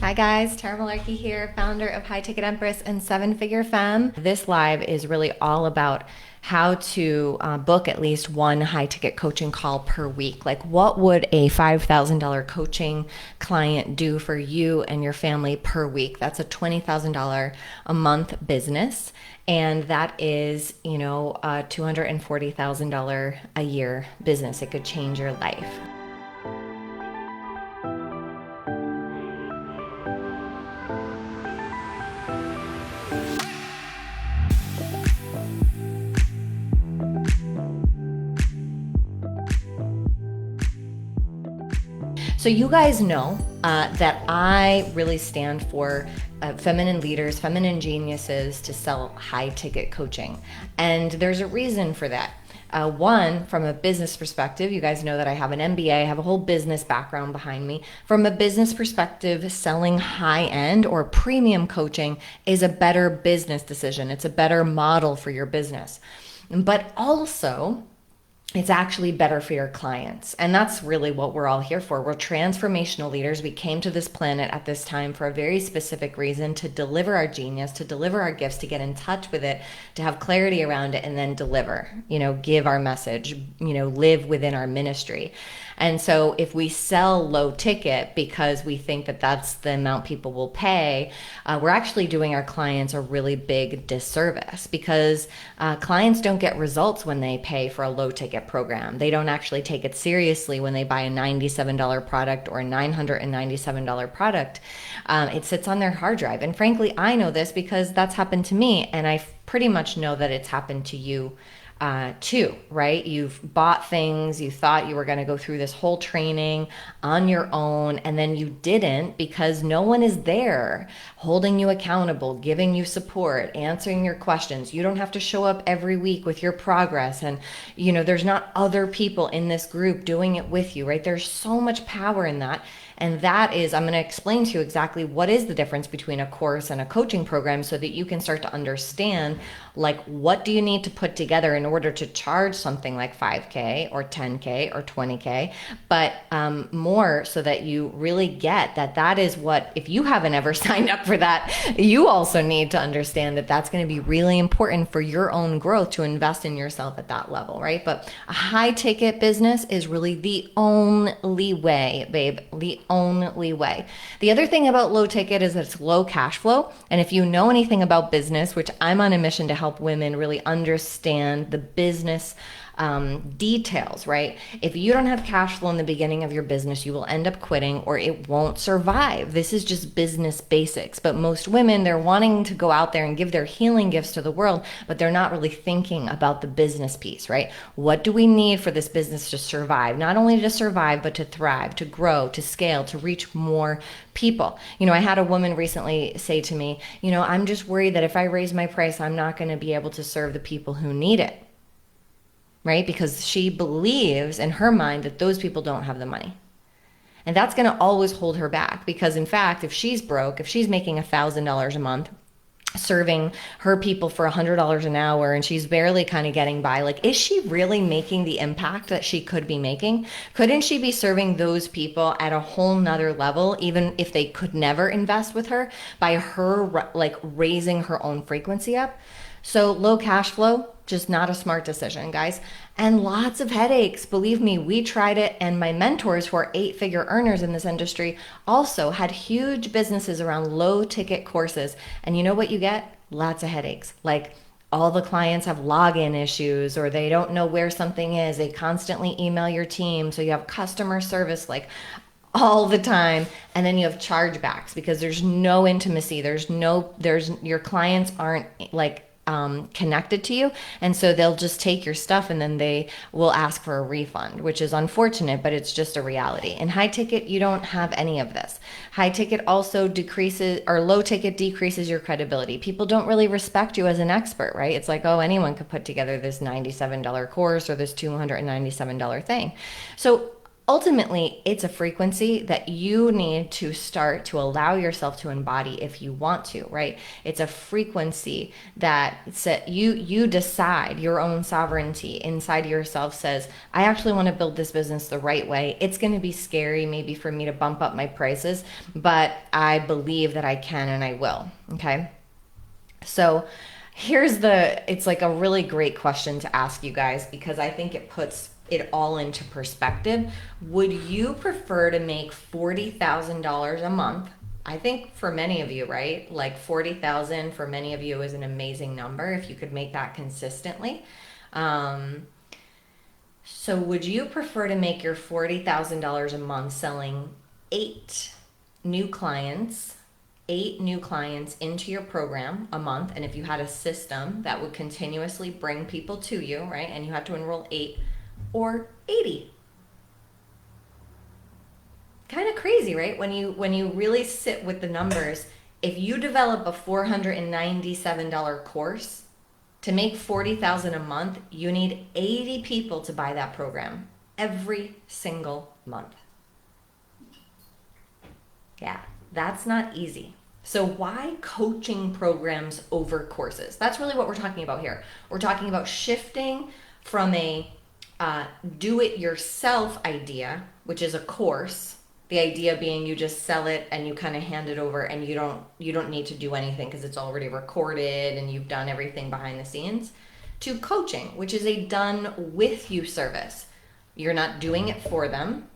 Hi guys, Tara Malarkey here, founder of High Ticket Empress and Seven Figure Femme. This live is really all about how to book at least one high ticket coaching call per week. Like, what would a $5,000 coaching client do for you and your family per week? That's a $20,000 a month business. And that is, a $240,000 a year business. It could change your life. So you guys know that I really stand for feminine leaders, feminine geniuses to sell high ticket coaching. And there's a reason for that. One, from a business perspective, you guys know that I have an MBA, I have a whole business background behind me. From a business perspective, selling high end or premium coaching is a better business decision. It's a better model for your business. But also, it's actually better for your clients. And that's really what we're all here for. We're transformational leaders. We came to this planet at this time for a very specific reason: to deliver our genius, to deliver our gifts, to get in touch with it, to have clarity around it, and then deliver, give our message, live within our ministry. And so if we sell low ticket because we think that that's the amount people will pay, we're actually doing our clients a really big disservice, because clients don't get results when they pay for a low ticket program. They don't actually take it seriously when they buy a $97 product or a $997 product. It sits on their hard drive. And frankly, I know this because that's happened to me, and I pretty much know that it's happened to you too, right? You've bought things, you thought you were going to go through this whole training on your own, and then you didn't, because no one is there holding you accountable, giving you support, answering your questions. You don't have to show up every week with your progress, and there's not other people in this group doing it with you, right? There's so much power in that. And that is, I'm going to explain to you exactly what is the difference between a course and a coaching program, so that you can start to understand, like, what do you need to put together in order to charge something like 5K or 10K or 20K, but more so that you really get that that is what, if you haven't ever signed up for that, you also need to understand that that's going to be really important for your own growth, to invest in yourself at that level, right? But a high ticket business is really the only way, babe, the only way. The other thing about low ticket is that it's low cash flow. And if you know anything about business, which I'm on a mission to help women really understand the business details, right? If you don't have cash flow in the beginning of your business, you will end up quitting, or it won't survive. This is just business basics. But most women, they're wanting to go out there and give their healing gifts to the world, but they're not really thinking about the business piece, right? What do we need for this business to survive? Not only to survive, but to thrive, to grow, to scale, to reach more people. I had a woman recently say to me, I'm just worried that if I raise my price, I'm not going to be able to serve the people who need it. Right? Because she believes in her mind that those people don't have the money. And that's going to always hold her back, because in fact, if she's broke, if she's making $1,000 a month, serving her people for $100 an hour, and she's barely kind of getting by, like, is she really making the impact that she could be making? Couldn't she be serving those people at a whole nother level, even if they could never invest with her, by her like raising her own frequency up? So low cash flow, just not a smart decision, guys. And lots of headaches. Believe me, we tried it. And my mentors, who are 8-figure earners in this industry, also had huge businesses around low ticket courses. And you know what you get? Lots of headaches. Like, all the clients have login issues, or they don't know where something is. They constantly email your team. So you have customer service like all the time. And then you have chargebacks because there's no intimacy. Your clients aren't like connected to you, and so they'll just take your stuff and then they will ask for a refund, which is unfortunate, but it's just a reality. In high ticket, you don't have any of this. High ticket also decreases, or low ticket decreases, your credibility. People don't really respect you as an expert, right? It's like, oh, anyone could put together this $97 course or this $297 thing. So ultimately, it's a frequency that you need to start to allow yourself to embody if you want to, right? It's a frequency that you decide. Your own sovereignty inside yourself says, I actually want to build this business the right way. It's going to be scary maybe for me to bump up my prices, but I believe that I can and I will, okay? So it's like a really great question to ask you guys, because I think it puts it all into perspective. Would you prefer to make $40,000 a month? I think for many of you, right? Like 40,000 for many of you is an amazing number if you could make that consistently. So would you prefer to make your $40,000 a month selling eight new clients into your program a month? And if you had a system that would continuously bring people to you, right, and you had to enroll 8 or 80? Kind of crazy, right? When you really sit with the numbers, if you develop a $497 course to make $40,000 a month, you need 80 people to buy that program every single month. Yeah, that's not easy. So why coaching programs over courses? That's really what we're talking about here. We're talking about shifting from a do-it-yourself idea, which is a course. The idea being you just sell it and you kind of hand it over, and you don't need to do anything because it's already recorded and you've done everything behind the scenes, to coaching, which is a done with you service. You're not doing it for them.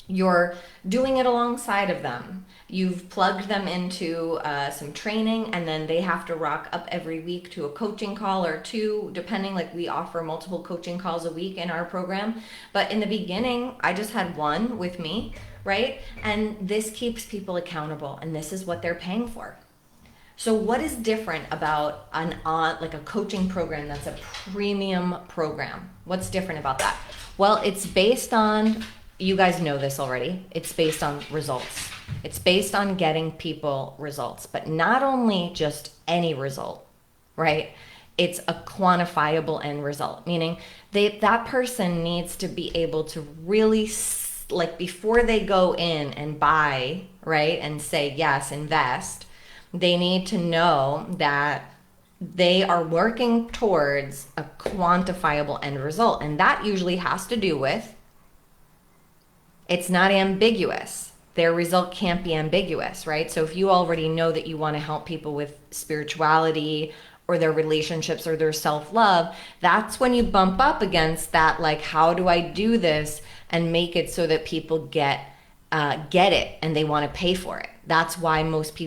You're doing it alongside of them. You've plugged them into some training, and then they have to rock up every week to a coaching call or two, depending. Like, we offer multiple coaching calls a week in our program. But in the beginning, I just had one with me, right? And this keeps people accountable, and this is what they're paying for. So what is different about like a coaching program that's a premium program? What's different about that? Well, it's based on, you guys know this already, it's based on results. It's based on getting people results, but not only just any result, right? It's a quantifiable end result, meaning that person needs to be able to really, like, before they go in and buy, right, and say, yes, invest, they need to know that they are working towards a quantifiable end result. And that usually has to do with, it's not ambiguous. Their result can't be ambiguous, right? So if you already know that you want to help people with spirituality or their relationships or their self-love, that's when you bump up against that, like, how do I do this and make it so that people get it and they want to pay for it. That's why most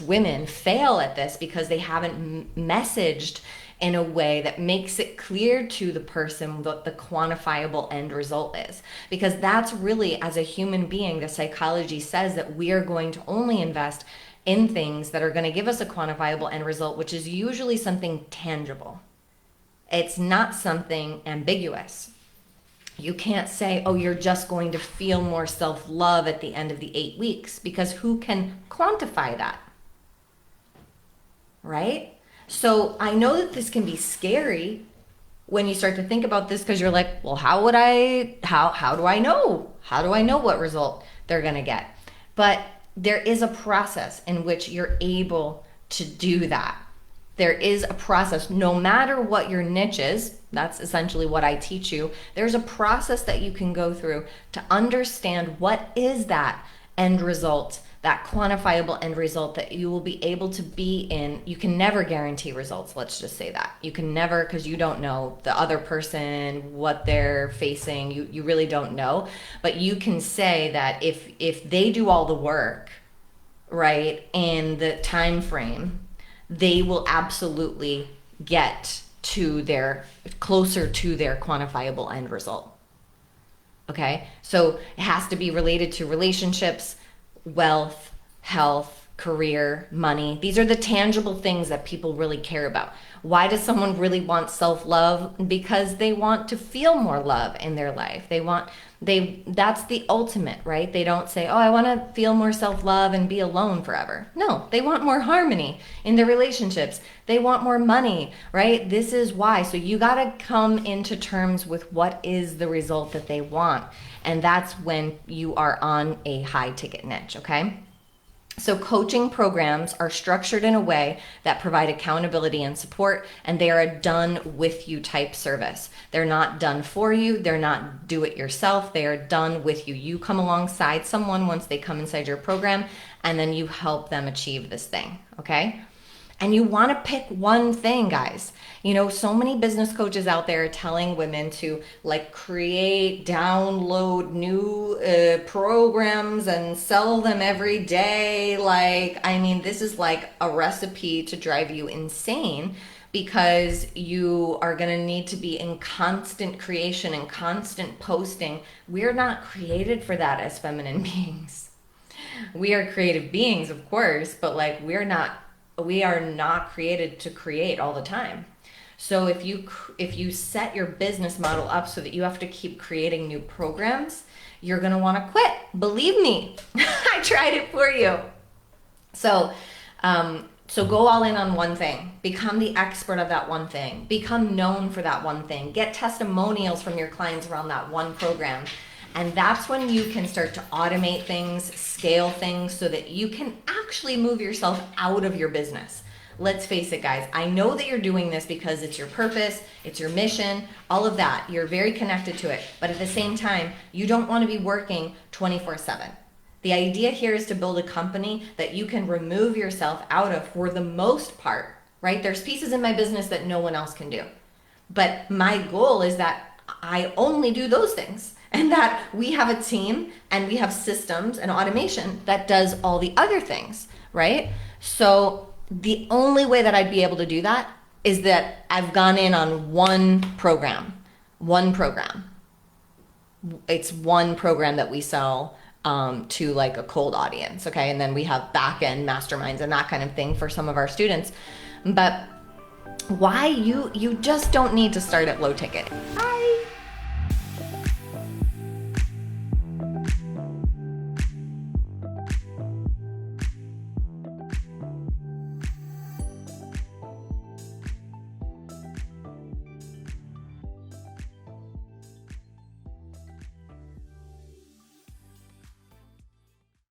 women fail at this, because they haven't messaged in a way that makes it clear to the person what the quantifiable end result is. Because that's really, as a human being, the psychology says that we are going to only invest in things that are going to give us a quantifiable end result, which is usually something tangible. It's not something ambiguous. You can't say, oh, you're just going to feel more self-love at the end of the 8 weeks, because who can quantify that? Right? So I know that this can be scary when you start to think about this, because you're like, well, how do I know? How do I know what result they're going to get? But there is a process in which you're able to do that. There is a process, no matter what your niche is. That's essentially what I teach you. There's a process that you can go through to understand what is that end result, that quantifiable end result that you will be able to be in. You can never guarantee results. Let's just say that. You can never, because you don't know the other person, what they're facing. You really don't know. But you can say that if they do all the work, right, in the time frame, they will absolutely get closer to their quantifiable end result. Okay? So it has to be related to relationships, wealth, health, career, money. These are the tangible things that people really care about. Why does someone really want self-love? Because they want to feel more love in their life. That's the ultimate, right? They don't say, oh, I want to feel more self-love and be alone forever. No, they want more harmony in their relationships. They want more money, right? This is why. So you got to come into terms with what is the result that they want. And that's when you are on a high ticket niche, okay? So coaching programs are structured in a way that provide accountability and support, and they are a done with you type service. They're not done for you. They're not do it yourself. They are done with you. You come alongside someone once they come inside your program, and then you help them achieve this thing, okay? And you want to pick one thing, guys. You know, so many business coaches out there are telling women to like create, download new programs and sell them every day. Like, I mean, this is like a recipe to drive you insane, because you are going to need to be in constant creation and constant posting. We're not created for that as feminine beings. We are creative beings, of course, but like we are not created to create all the time. So if you set your business model up so that you have to keep creating new programs, you're going to want to quit. Believe me, I tried it for you. So go all in on one thing. Become the expert of that one thing. Become known for that one thing. Get testimonials from your clients around that one program. And that's when you can start to automate things, scale things, so that you can actually move yourself out of your business. Let's face it, guys. I know that you're doing this because it's your purpose, it's your mission, all of that. You're very connected to it. But at the same time, you don't want to be working 24/7. The idea here is to build a company that you can remove yourself out of for the most part, right? There's pieces in my business that no one else can do. But my goal is that I only do those things, and that we have a team and we have systems and automation that does all the other things, right? So the only way that I'd be able to do that is that I've gone in on one program. It's one program that we sell to like a cold audience, okay? And then we have back-end masterminds and that kind of thing for some of our students. But why you just don't need to start at low ticket.